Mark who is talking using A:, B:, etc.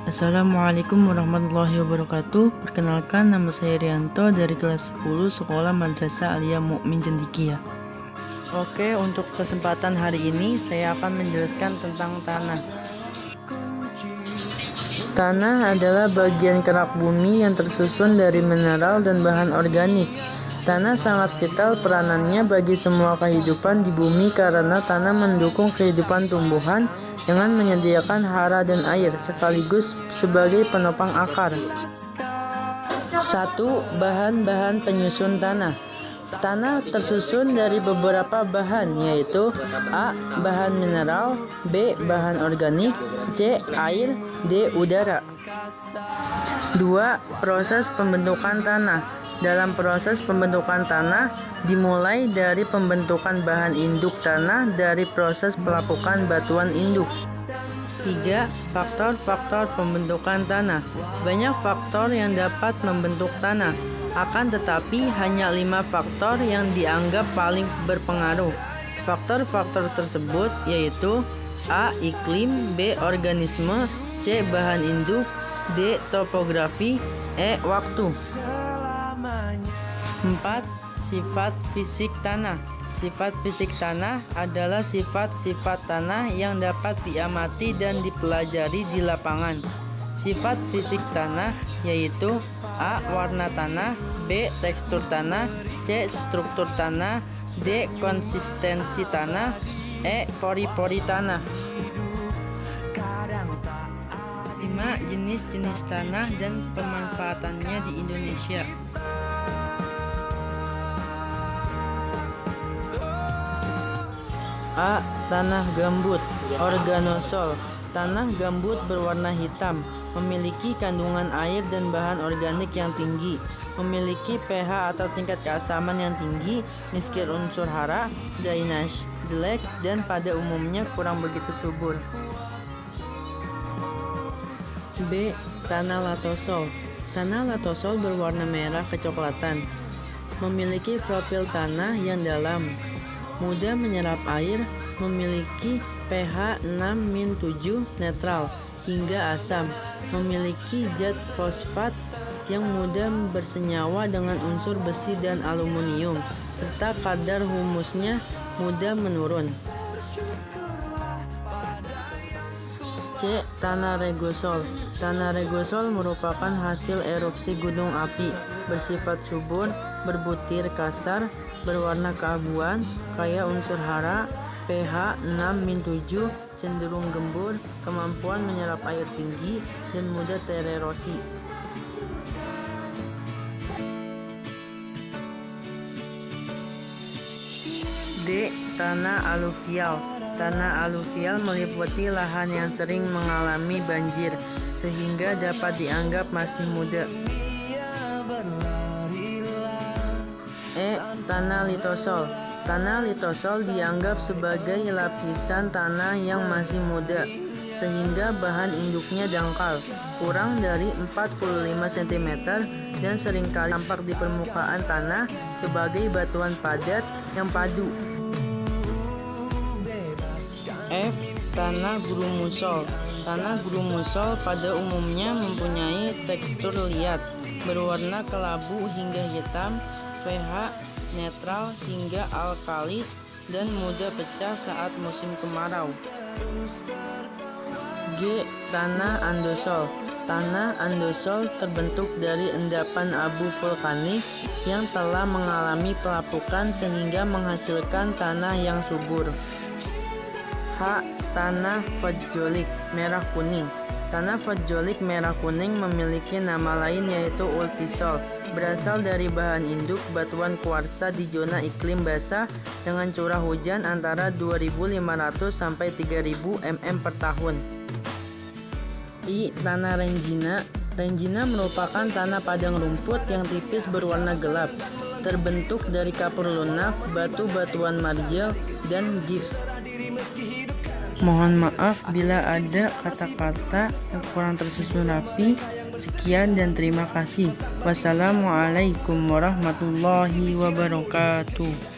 A: Assalamualaikum warahmatullahi wabarakatuh. Perkenalkan, nama saya Rianto dari kelas 10 Sekolah Madrasah Alia Mukmin Cendekia. Oke, untuk kesempatan hari ini saya akan menjelaskan tentang tanah. Tanah adalah bagian kerak bumi yang tersusun dari mineral dan bahan organik. Tanah sangat vital peranannya bagi semua kehidupan di bumi karena tanah mendukung kehidupan tumbuhan dengan menyediakan hara dan air sekaligus sebagai penopang akar. 1. Bahan-bahan penyusun tanah. Tanah tersusun dari beberapa bahan, yaitu A. Bahan mineral, B. Bahan organik, C. Air, D. Udara. 2. Proses pembentukan tanah. Dalam proses pembentukan tanah dimulai dari pembentukan bahan induk tanah dari proses pelapukan batuan induk. 3. Faktor-faktor pembentukan tanah. Banyak faktor yang dapat membentuk tanah, akan tetapi hanya 5 faktor yang dianggap paling berpengaruh. Faktor-faktor tersebut yaitu A. Iklim, B. Organisme, C. Bahan induk, D. Topografi, E. Waktu. 4. Sifat fisik tanah. Sifat fisik tanah adalah sifat-sifat tanah yang dapat diamati dan dipelajari di lapangan. Sifat fisik tanah yaitu A. Warna tanah, B. Tekstur tanah, C. Struktur tanah, D. Konsistensi tanah, E. Pori-pori tanah. 5. Jenis-jenis tanah dan pemanfaatannya di Indonesia. A. Tanah gambut, organosol. Tanah gambut berwarna hitam, memiliki kandungan air dan bahan organik yang tinggi, memiliki pH atau tingkat keasaman yang tinggi, miskin unsur hara, drainase jelek, dan pada umumnya kurang begitu subur. B. Tanah latosol. Tanah latosol berwarna merah kecoklatan, memiliki profil tanah yang dalam, mudah menyerap air, memiliki pH 6-7 netral hingga asam, memiliki zat fosfat yang mudah bersenyawa dengan unsur besi dan aluminium, serta kadar humusnya mudah menurun. C. Tanah regosol. Tanah regosol merupakan hasil erupsi gunung api, bersifat subur, berbutir kasar, berwarna keabuan, kaya unsur hara, pH 6-7, cenderung gembur, kemampuan menyerap air tinggi, dan mudah tererosi. D. Tanah aluvial. Tanah aluvial meliputi lahan yang sering mengalami banjir, sehingga dapat dianggap masih muda. E. Tanah litosol. Tanah litosol dianggap sebagai lapisan tanah yang masih muda, sehingga bahan induknya dangkal, kurang dari 45 cm, dan seringkali tampak di permukaan tanah sebagai batuan padat yang padu. F. Tanah grumusol. Tanah grumusol pada umumnya mempunyai tekstur liat, berwarna kelabu hingga hitam, pH netral hingga alkalis, dan mudah pecah saat musim kemarau. G. Tanah andosol. Tanah andosol terbentuk dari endapan abu vulkanik yang telah mengalami pelapukan sehingga menghasilkan tanah yang subur. H. Tanah fosfolik merah kuning. Tanah fosfolik merah kuning memiliki nama lain yaitu ultisol, berasal dari bahan induk batuan kuarsa di zona iklim basah dengan curah hujan antara 2.500 sampai 3.000 mm per tahun. I. Tanah rengina. Rengina merupakan tanah padang rumput yang tipis berwarna gelap, terbentuk dari kapur lunak, batu-batuan margel, dan gips. Mohon maaf bila ada kata-kata yang kurang tersusun rapi. Sekian dan terima kasih. Wassalamualaikum warahmatullahi wabarakatuh.